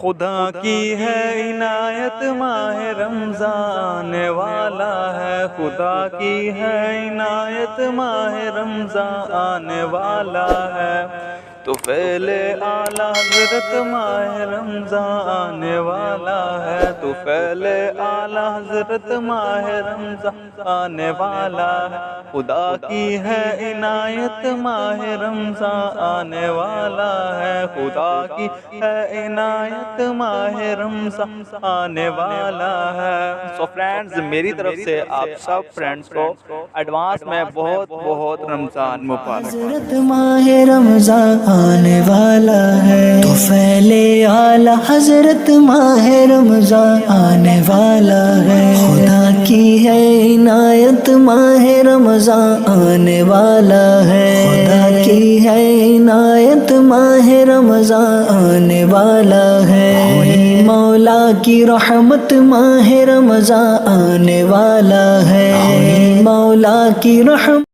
खुदा की है इनायत माह रमज़ान आने वाला है। खुदा की है इनायत माह रमज़ान आने वाला है। तो पहले आला हज़रत माह रमज़ान आने वाला है। तो पहले आला हज़रत माह रमज़ान आने वाला है। खुदा की है इनायत माह रमज़ान आने वाला है। खुदा की है इनायत माह रमज़ान आने वाला है। सो फ्रेंड्स, मेरी तरफ से आप सब फ्रेंड्स को एडवांस में बहुत बहुत रमज़ान मुबारक। हज़रत माह रमज़ान आने वाला है। तो पहले आला हज़रत माह रमज़ान आने वाला है। खुदा की है इनायत माह रमज़ान आने वाला है। खुदा की है इनायत माह रमज़ान आने वाला है। हुई मौला की रहमत माह रमज़ान आने वाला है। हुई मौला की रहमत